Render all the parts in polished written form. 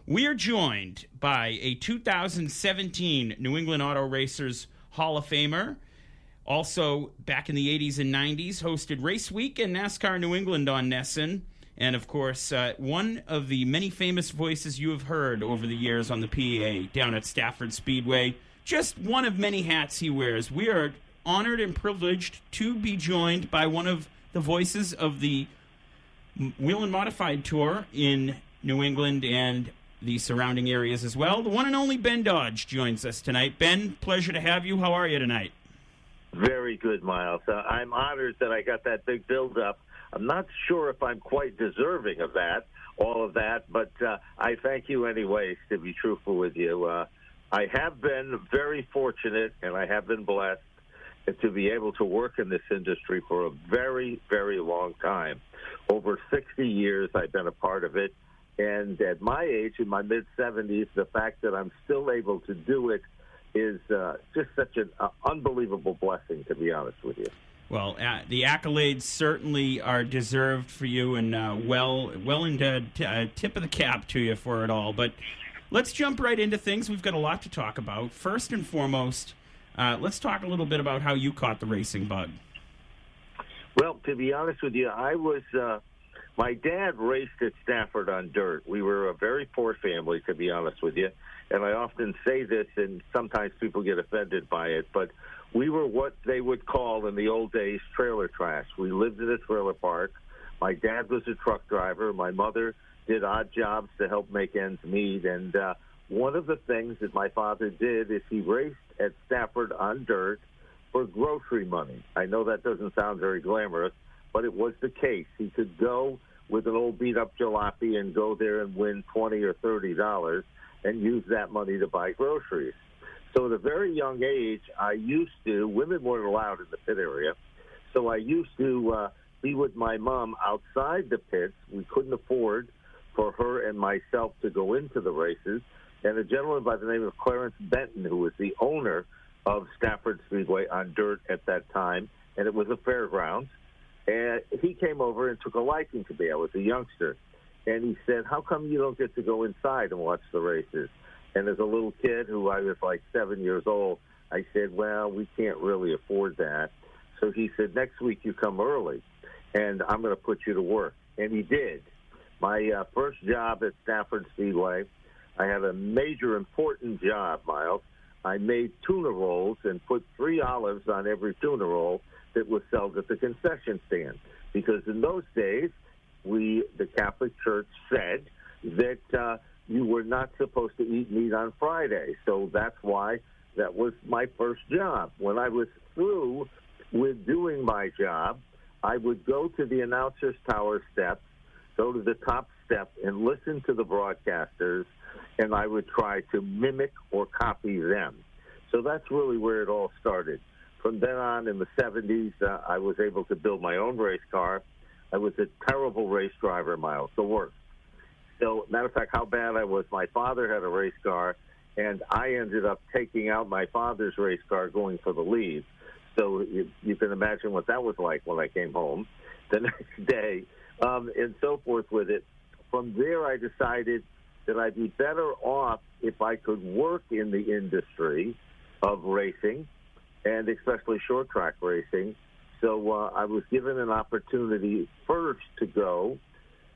We are joined by a 2017 New England Auto Racers Hall of Famer. Also, back in the 80s and 90s, hosted Race Week and NASCAR New England on Nesson. And, of course, one of the many famous voices you have heard over the years on the PA down at Stafford Speedway. Just one of many hats he wears. We are honored and privileged to be joined by one of the voices of the Wheel and Modified Tour in New England and the surrounding areas as well. The one and only Ben Dodge joins us tonight. Ben, pleasure to have you. How are you tonight? Very good, Myles. I'm honored that I got that big build-up. I'm not sure if I'm quite deserving of that, all of that, but I thank you anyways, to be truthful with you. I have been very fortunate, and I have been blessed to be able to work in this industry for a very, very long time. Over 60 years I've been a part of it. And at my age, in my mid-70s, the fact that I'm still able to do it is just such an unbelievable blessing, to be honest with you. Well, the accolades certainly are deserved for you, and well into tip of the cap to you for it all. But let's jump right into things. We've got a lot to talk about. First and foremost, let's talk a little bit about how you caught the racing bug. Well, to be honest with you, I was... my dad raced at Stafford on dirt. We were a very poor family, to be honest with you. And I often say this, and sometimes people get offended by it, but we were what they would call in the old days trailer trash. We lived in a trailer park. My dad was a truck driver. My mother did odd jobs to help make ends meet. And one of the things that my father did is he raced at Stafford on dirt for grocery money. I know that doesn't sound very glamorous, but it was the case. He could go with an old beat-up jalopy and go there and win $20 or $30 and use that money to buy groceries. So at a very young age, I used to, women weren't allowed in the pit area, so I used to be with my mom outside the pits. We couldn't afford for her and myself to go into the races. And a gentleman by the name of Clarence Benton, who was the owner of Stafford Speedway on dirt at that time, and it was a fairgrounds, and he came over and took a liking to me. I was a youngster. And he said, how come you don't get to go inside and watch the races? And as a little kid who I was like 7 years old, I said, well, we can't really afford that. So he said, next week you come early, and I'm going to put you to work. And he did. My first job at Stafford Speedway, I had a major important job, Myles. I made tuna rolls and put 3 olives on every tuna roll that was sold at the concession stand. Because in those days, the Catholic Church said that you were not supposed to eat meat on Friday. So that's why that was my first job. When I was through with doing my job, I would go to the announcer's tower steps, go to the top step, and listen to the broadcasters, and I would try to mimic or copy them. So that's really where it all started. From then on, in the 70s, I was able to build my own race car. I was a terrible race driver, Myles, the worst. So, matter of fact, how bad I was, my father had a race car, and I ended up taking out my father's race car going for the lead. So you can imagine what that was like when I came home the next day, and so forth with it. From there, I decided that I'd be better off if I could work in the industry of racing, and especially short track racing. So I was given an opportunity first to go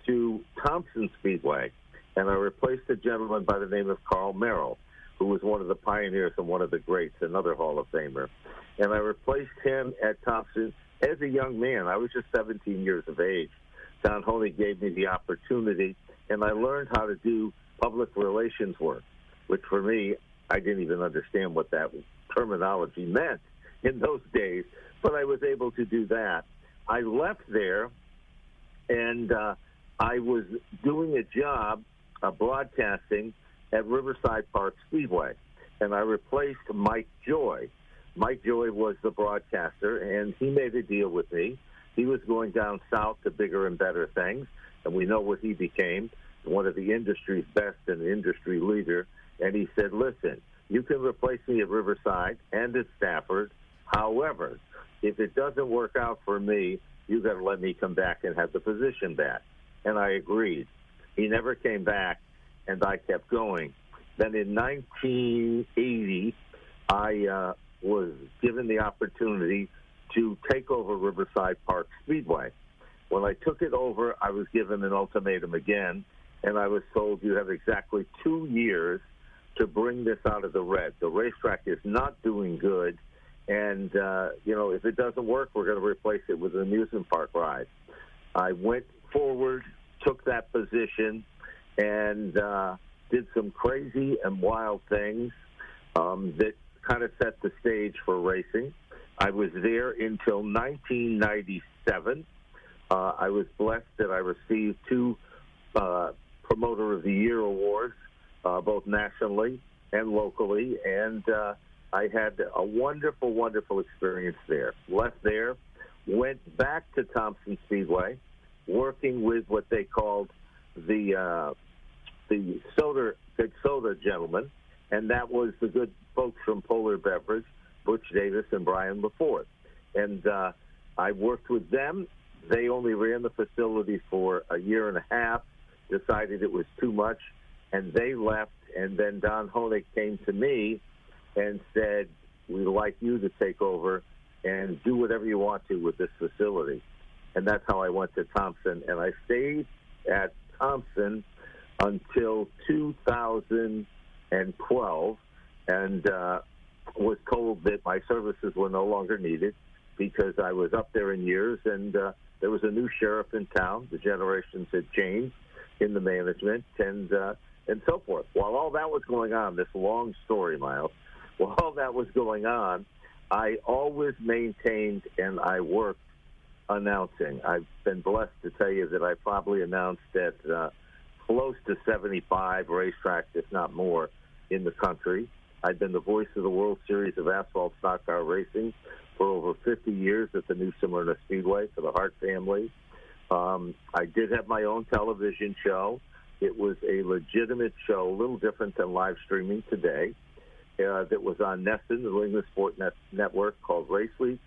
to Thompson Speedway, and I replaced a gentleman by the name of Carl Merrill, who was one of the pioneers and one of the greats, another Hall of Famer. And I replaced him at Thompson as a young man. I was just 17 years of age. Don Honey gave me the opportunity, and I learned how to do public relations work, which for me, I didn't even understand what that terminology meant in those days, but I was able to do that. I left there, and I was doing a job broadcasting at Riverside Park Speedway, and I replaced Mike Joy. Mike Joy was the broadcaster, and he made a deal with me. He was going down south to bigger and better things, and we know what he became, one of the industry's best and industry leader. And he said, listen, you can replace me at Riverside and at Stafford. However, if it doesn't work out for me, you got to let me come back and have the position back. And I agreed. He never came back, and I kept going. Then in 1980, I was given the opportunity to take over Riverside Park Speedway. When I took it over, I was given an ultimatum again, and I was told you have exactly 2 years to bring this out of the red. The racetrack is not doing good, and, if it doesn't work, we're going to replace it with an amusement park ride. I went forward, took that position, and did some crazy and wild things that kind of set the stage for racing. I was there until 1997. I was blessed that I received 2 Promoter of the Year awards, both nationally and locally, and I had a wonderful, wonderful experience there. Left there, went back to Thompson Speedway, working with what they called the good soda gentlemen, and that was the good folks from Polar Beverage, Butch Davis and Brian LaForte. And I worked with them. They only ran the facility for a year and a half, decided it was too much, and they left. And then Don Honig came to me and said, we'd like you to take over and do whatever you want to with this facility. And that's how I went to Thompson. And I stayed at Thompson until 2012 and was told that my services were no longer needed because I was up there in years, and there was a new sheriff in town. The generations had changed in the management and so forth. While all that was going on, this long story, Myles, while all that was going on, I always maintained and I worked announcing. I've been blessed to tell you that I probably announced at close to 75 racetracks, if not more, in the country. I've been the voice of the World Series of Asphalt Stock Car Racing for over 50 years at the New Smyrna Speedway for the Hart family. I did have my own television show. It was a legitimate show, a little different than live streaming today, that was on NESN, the New England Sport Network, called Race Week,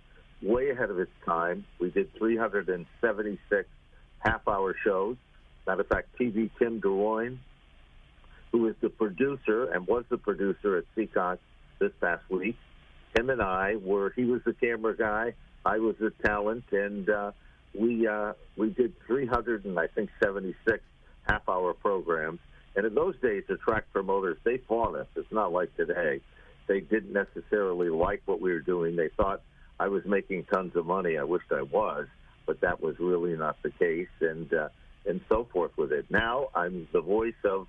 way ahead of its time. We did 376 half-hour shows. Matter of fact, TV Tim DeRoyne, who is the producer and was the producer at Seekonk this past week, him and I he was the camera guy, I was the talent, and we did 376 half-hour programs. And in those days, the track promoters, they fought us. It's not like today. They didn't necessarily like what we were doing. They thought I was making tons of money. I wished I was, but that was really not the case, and so forth with it. Now I'm the voice of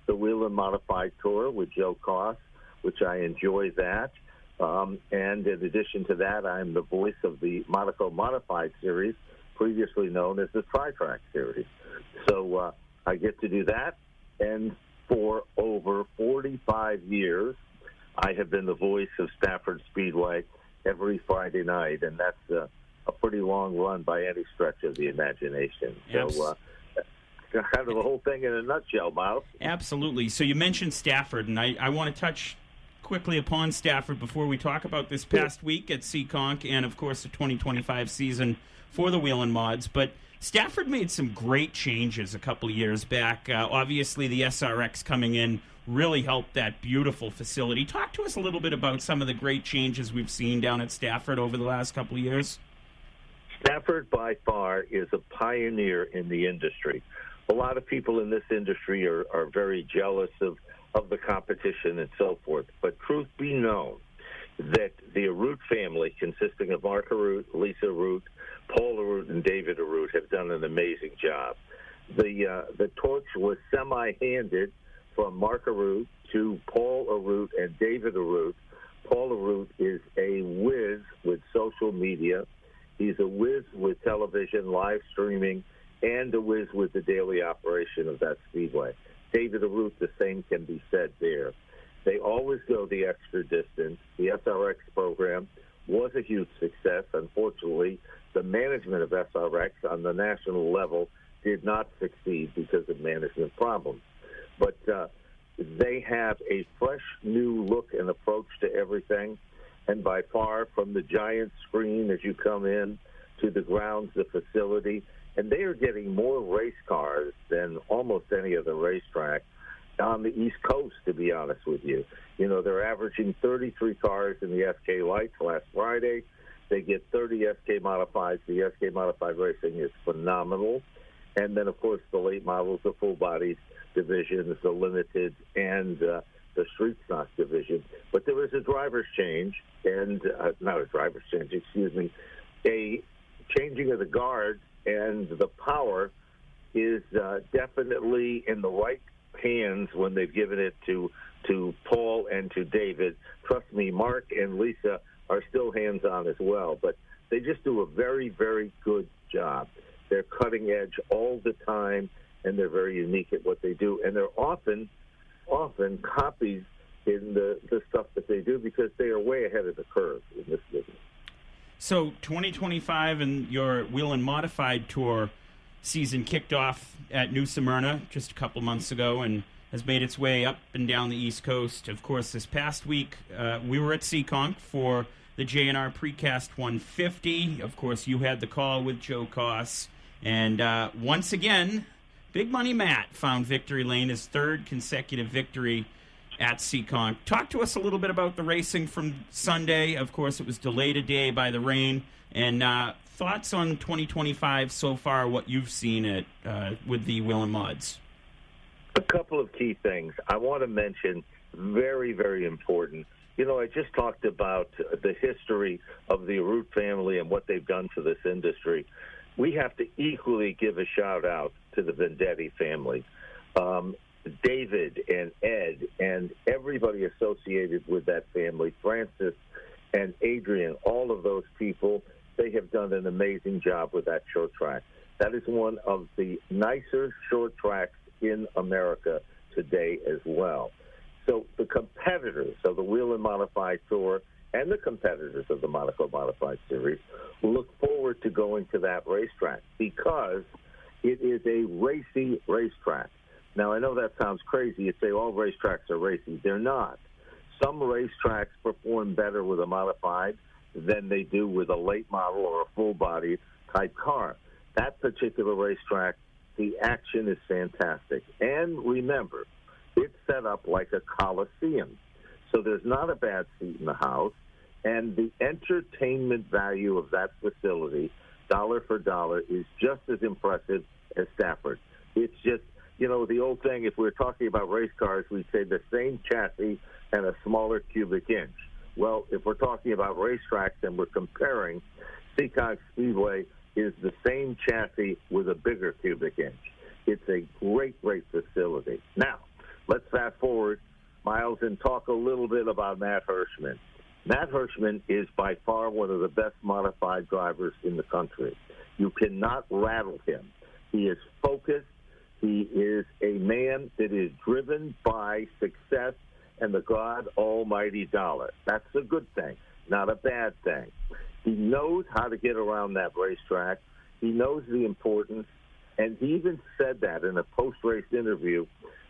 the Whelen Modified Tour with Joe Koss, which I enjoy that. And in addition to that, I'm the voice of the Monaco Modified Series, previously known as the Tri-Track Series. So I get to do that. And for over 45 years, I have been the voice of Stafford Speedway every Friday night, and that's a pretty long run by any stretch of the imagination. Yes. So kind of the whole thing in a nutshell, Myles. Absolutely. So you mentioned Stafford, and I want to touch quickly upon Stafford before we talk about this past week at Seekonk and, of course, the 2025 season for the Whelen Mods. But Stafford made some great changes a couple of years back. Obviously, the SRX coming in really helped that beautiful facility. Talk to us a little bit about some of the great changes we've seen down at Stafford over the last couple of years. Stafford, by far, is a pioneer in the industry. A lot of people in this industry are very jealous of the competition and so forth. But truth be known, that the Arute family, consisting of Mark Arute, Lisa Arute, Paul Arute, and David Arute, have done an amazing job. The torch was semi-handed from Mark Arute to Paul Arute and David Arute. Paul Arute is a whiz with social media. He's a whiz with television, live streaming, and a whiz with the daily operation of that speedway. David Arute, the same can be said there. They always go the extra distance. The SRX program was a huge success. Unfortunately, the management of SRX on the national level did not succeed because of management problems. But they have a fresh new look and approach to everything. And by far, from the giant screen as you come in to the grounds, the facility, and they are getting more race cars than almost any other racetrack. on the East Coast, to be honest with you. You know, they're averaging 33 cars in the SK Lights last Friday. They get 30 SK Modifieds. The SK Modified Racing is phenomenal. And then, of course, the late models, the full bodies divisions, the limited, and the street stock division. But there was a driver's change, and not a driver's change, excuse me, a changing of the guard, and the power is definitely in the right hands when they've given it to Paul and to David. Trust me, Mark and Lisa are still hands-on as well, but they just do a very, very good job. They're cutting edge all the time, and they're very unique at what they do, and they're often copies in the stuff that they do because they are way ahead of the curve in this business. So 2025 and your Wheel and Modified Tour season kicked off at New Smyrna just a couple months ago and has made its way up and down the East Coast. Of course, this past week we were at Seekonk for the J&R Precast 150. Of course, you had the call with Joe Koss. And once again, Big Money Matt found victory lane, his third consecutive victory at Seekonk. Talk to us a little bit about the racing from Sunday. Of course, it was delayed a day by the rain. And thoughts on 2025 so far, what you've seen with the Wheel and Mods? A couple of key things I want to mention, very, very important. You know, I just talked about the history of the Arute family and what they've done for this industry. We have to equally give a shout-out to the Vendetti family. David and Ed and everybody associated with that family, Francis and Adrian, all of those people, they have done an amazing job with that short track. That is one of the nicer short tracks in America today as well. So the competitors of the Wheel and Modified Tour and the competitors of the Monaco Modified Series look forward to going to that racetrack because it is a racy racetrack. Now, I know that sounds crazy. You say all racetracks are racy. They're not. Some racetracks perform better with a modified than they do with a late model or a full-body type car. That particular racetrack, the action is fantastic. And remember, it's set up like a coliseum. So there's not a bad seat in the house. And the entertainment value of that facility, dollar for dollar, is just as impressive as Stafford. It's just, you know, the old thing, if we're talking about race cars, we'd say the same chassis and a smaller cubic inch. Well, if we're talking about racetracks and we're comparing, Seekonk Speedway is the same chassis with a bigger cubic inch. It's a great, great facility. Now, let's fast forward, Myles, and talk a little bit about Matt Hirschman. Matt Hirschman is by far one of the best modified drivers in the country. You cannot rattle him. He is focused. He is a man that is driven by success and the God almighty dollar. That's a good thing, not a bad thing. He knows how to get around that racetrack. He knows the importance, and he even said that in a post-race interview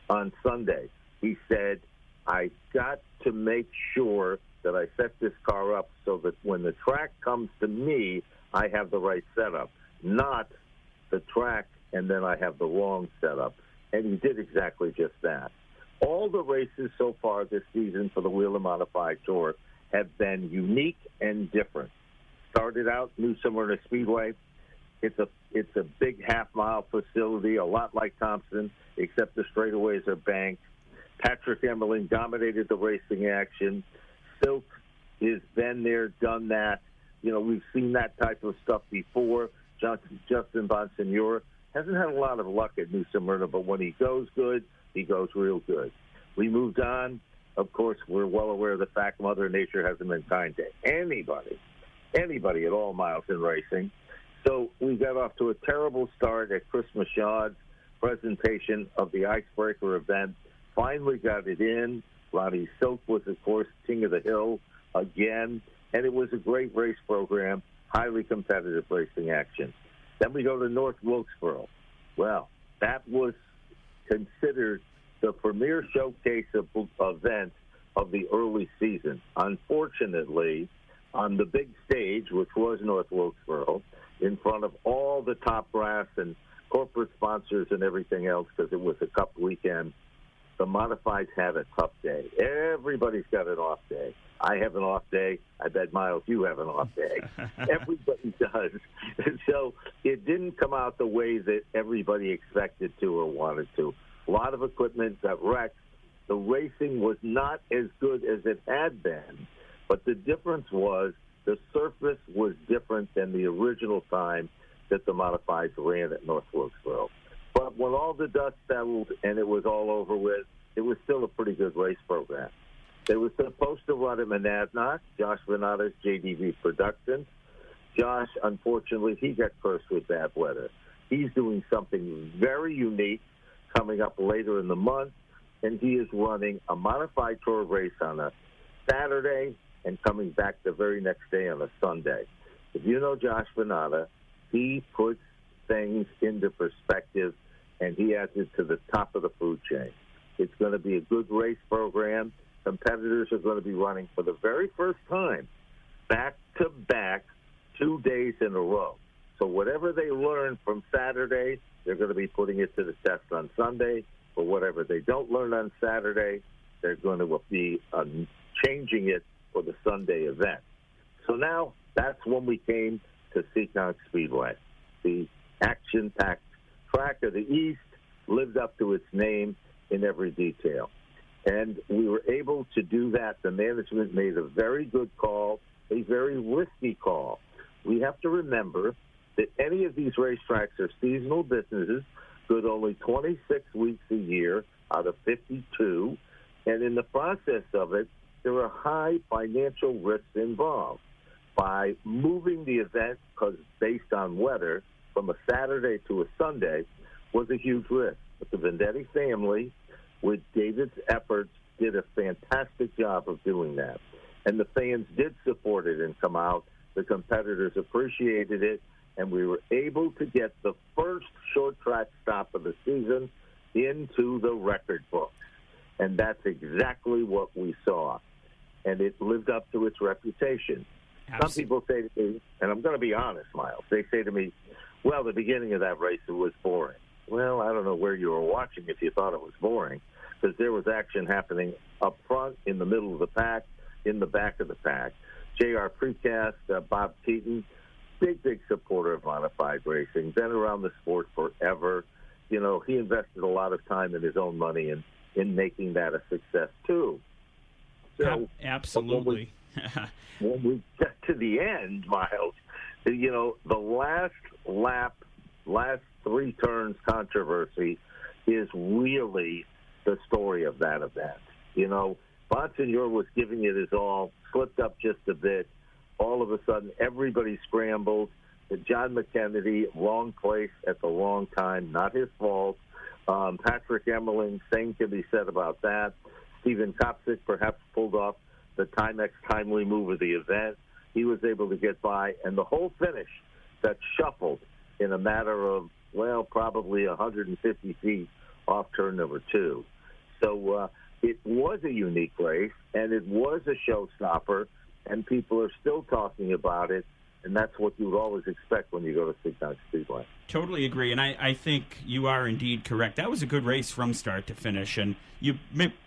on Sunday. He said, I got to make sure that I set this car up so that when the track comes to me, I have the right setup, not the track and then I have the wrong setup. And he did exactly just that. All the races so far this season for the Wheel and Modified Tour have been unique and different. Started out New Smyrna Speedway. It's a big half-mile facility, a lot like Thompson, except the straightaways are banked. Patrick Emmerling dominated the racing action. Silk has been there, done that. You know, we've seen that type of stuff before. Justin Bonsignor hasn't had a lot of luck at New Smyrna, but when he goes good, he goes real good. We moved on. Of course, we're well aware of the fact Mother Nature hasn't been kind to anybody at all, Myles, in racing. So we got off to a terrible start at Chris Michaud's presentation of the Icebreaker event. Finally got it in. Ronnie Silk was, of course, King of the Hill again, and it was a great race program, highly competitive racing action. Then we go to North Wilkesboro. Well, that was considered the premier showcase event of the early season. Unfortunately, on the big stage, which was North Wilkesboro, in front of all the top brass and corporate sponsors and everything else, because it was a Cup weekend, the modifieds had a tough day. Everybody's got an off day. I have an off day. I bet, Myles, you have an off day. Everybody does. So it didn't come out the way that everybody expected to or wanted to. A lot of equipment got wrecked. The racing was not as good as it had been, but the difference was the surface was different than the original time that the modifieds ran at North Wilkesboro. But when all the dust settled and it was all over with, it was still a pretty good race program. They were supposed to run at Monadnock, Josh Venetta's JDV Productions. Josh, unfortunately, he got cursed with bad weather. He's doing something very unique coming up later in the month, and he is running a modified tour race on a Saturday and coming back the very next day on a Sunday. If you know Josh Venetta, he puts things into perspective, and he adds it to the top of the food chain. It's going to be a good race program. Competitors are going to be running for the very first time back-to-back 2 days in a row. So whatever they learn from Saturday, they're going to be putting it to the test on Sunday. But whatever they don't learn on Saturday, they're going to be changing it for the Sunday event. So now that's when we came to Seekonk Speedway. The action-packed track of the East lived up to its name in every detail. And we were able to do that. The management made a very good call, a very risky call. We have to remember that any of these racetracks are seasonal businesses, good only 26 weeks a year out of 52. And in the process of it, there are high financial risks involved. By moving the event, because based on weather, from a Saturday to a Sunday was a huge risk. But the Vendetti family, with David's efforts, did a fantastic job of doing that. And the fans did support it and come out. The competitors appreciated it, and we were able to get the first short track stop of the season into the record books. And that's exactly what we saw. And it lived up to its reputation. Absolutely. Some people say to me, and I'm going to be honest, Myles, they say to me, well, the beginning of that race, it was boring. Well, I don't know where you were watching if you thought it was boring, because there was action happening up front, in the middle of the pack, in the back of the pack. J.R. Precast, Bob Keaton, big supporter of modified racing, been around the sport forever. You know, he invested a lot of time and his own money in making that a success, too. So, absolutely. When we get to the end, Myles, you know, the last lap, last three turns controversy is really the story of that event. You know, Bonsignor was giving it his all, slipped up just a bit. All of a sudden, everybody scrambled. John McKennedy, wrong place at the wrong time, not his fault. Patrick Emmerling, same can be said about that. Stephen Kopsick perhaps pulled off the Timex timely move of the event. He was able to get by, and the whole finish got shuffled in a matter of, well, probably 150 feet off turn number 2. So it was a unique race, and it was a showstopper, and people are still talking about it, and that's what you would always expect when you go to Seekonk Speedway. Totally agree, and I think you are indeed correct. That was a good race from start to finish, and you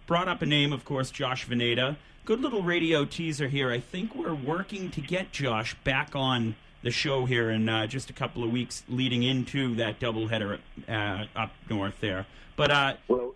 brought up a name, of course, Josh Venetta. Good little radio teaser here. I think we're working to get Josh back on the show here in just a couple of weeks leading into that doubleheader up north there. But well,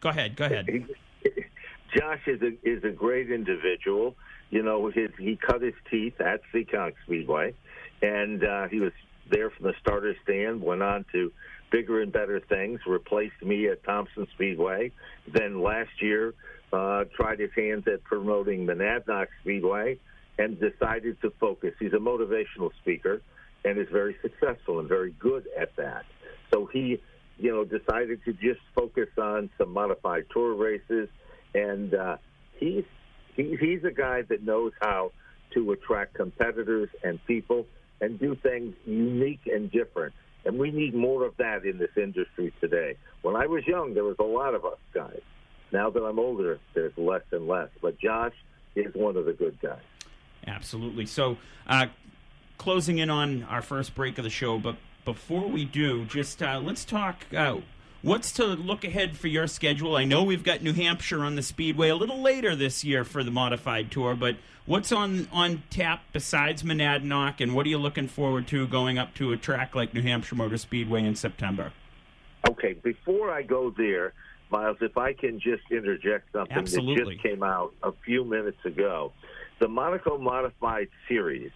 go ahead. Josh is a great individual. You know, he cut his teeth at Seekonk Speedway, and he was there from the starter stand, went on to bigger and better things, replaced me at Thompson Speedway. Then last year, tried his hands at promoting Monadnock Speedway and decided to focus. He's a motivational speaker and is very successful and very good at that. So he, decided to just focus on some modified tour races, and he's a guy that knows how to attract competitors and people and do things unique and different. And we need more of that in this industry today. When I was young, there was a lot of us guys. Now that I'm older, there's less and less. But Josh is one of the good guys. Absolutely. So, closing in on our first break of the show, but before we do, just let's talk What's to look ahead for your schedule? I know we've got New Hampshire on the Speedway a little later this year for the Modified Tour, but what's on tap besides Monadnock, and what are you looking forward to going up to a track like New Hampshire Motor Speedway in September? Okay, before I go there, Myles, if I can just interject something Absolutely. that just came out a few minutes ago. The Monaco Modified Series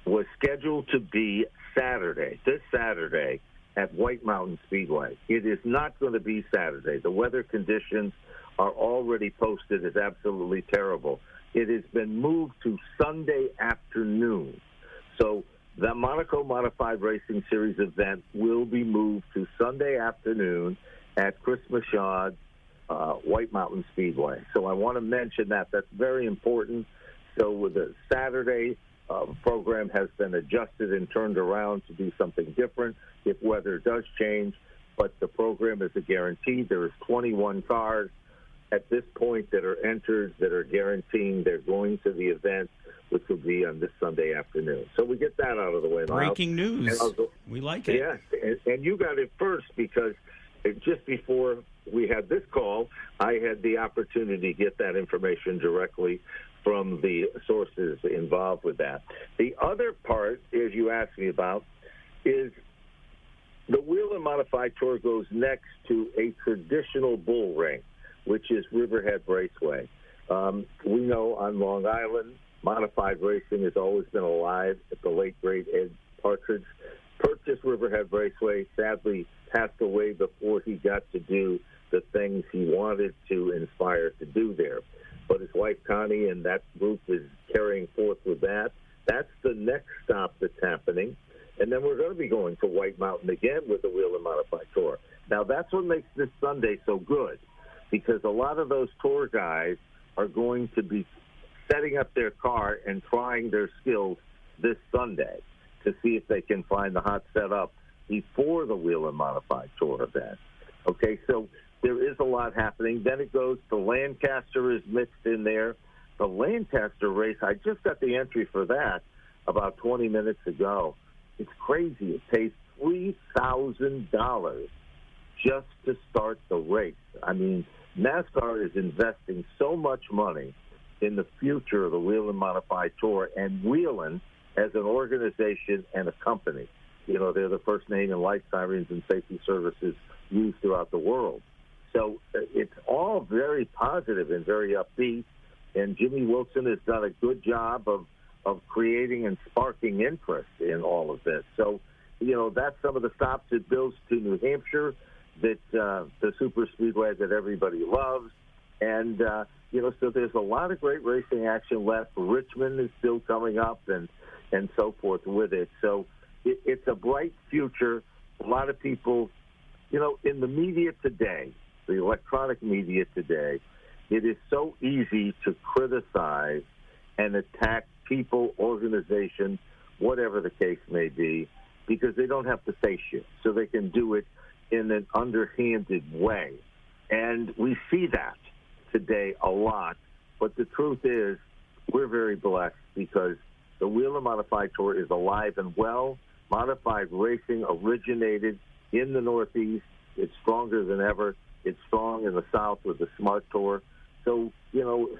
was scheduled to be this Saturday, at White Mountain Speedway. It is not going to be Saturday. The weather conditions are already posted as absolutely terrible. It has been moved to Sunday afternoon. So the Monaco Modified Racing Series event will be moved to Sunday afternoon at Chris Michaud's White Mountain Speedway. So I want to mention that. That's very important. So with the Saturday program has been adjusted and turned around to do something different if weather does change, but the program is a guarantee. There is 21 cars at this point that are entered that are guaranteeing they're going to the event, which will be on this Sunday afternoon. So we get that out of the way. Breaking news. We like it. Yes, and you got it first because just before we had this call, I had the opportunity to get that information directly from the sources involved with that. The other part, as you asked me about, is the Whelen Modified Tour goes next to a traditional bull ring, which is Riverhead Raceway. We know on Long Island, modified racing has always been alive. At the late, great Ed Partridge purchased Riverhead Raceway, sadly passed away before he got to do the things he wanted to inspire to do there. But his wife, Connie, and that group is carrying forth with that. That's the next stop that's happening. And then we're going to be going to White Mountain again with the Whelen Modified Tour. Now, that's what makes this Sunday so good, because a lot of those tour guys are going to be setting up their car and trying their skills this Sunday to see if they can find the hot setup before the Whelen Modified Tour event. Okay, so there is a lot happening. Then it goes to Lancaster is mixed in there. The Lancaster race, I just got the entry for that about 20 minutes ago. It's crazy. It pays $3,000 just to start the race. I mean, NASCAR is investing so much money in the future of the Whelen Modified Tour, and Whelen as an organization and a company. You know, they're the first name in light sirens and safety services used throughout the world. So it's all very positive and very upbeat, and Jimmy Wilson has done a good job of creating and sparking interest in all of this. So, you know, that's some of the stops. It builds to New Hampshire, that the super speedway that everybody loves. And, you know, so there's a lot of great racing action left. Richmond is still coming up and so forth with it. So it's a bright future. A lot of people, you know, in the media today, the electronic media today, it is so easy to criticize and attack people, organizations, whatever the case may be, because they don't have to face you. So they can do it in an underhanded way. And we see that today a lot. But the truth is, we're very blessed because the Whelen Modified Tour is alive and well. Modified racing originated in the Northeast. It's stronger than ever. It's strong in the South with the Smart Tour. So, you know,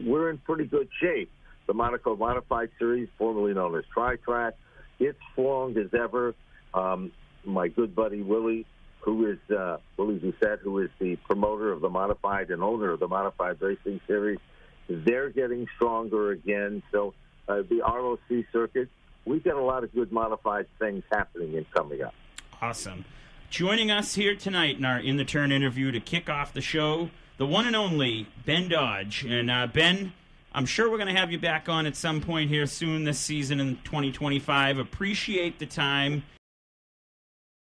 we're in pretty good shape. The Monaco Modified Series, formerly known as Tri-Track, it's strong as ever. My good buddy Willie, Willie Doucette, who is the promoter of the Modified and owner of the Modified Racing Series, they're getting stronger again. So the ROC circuit, we've got a lot of good modified things happening and coming up. Awesome. Joining us here tonight in our In the Turn interview to kick off the show, the one and only Ben Dodge. And Ben, I'm sure we're going to have you back on at some point here soon this season in 2025. Appreciate the time.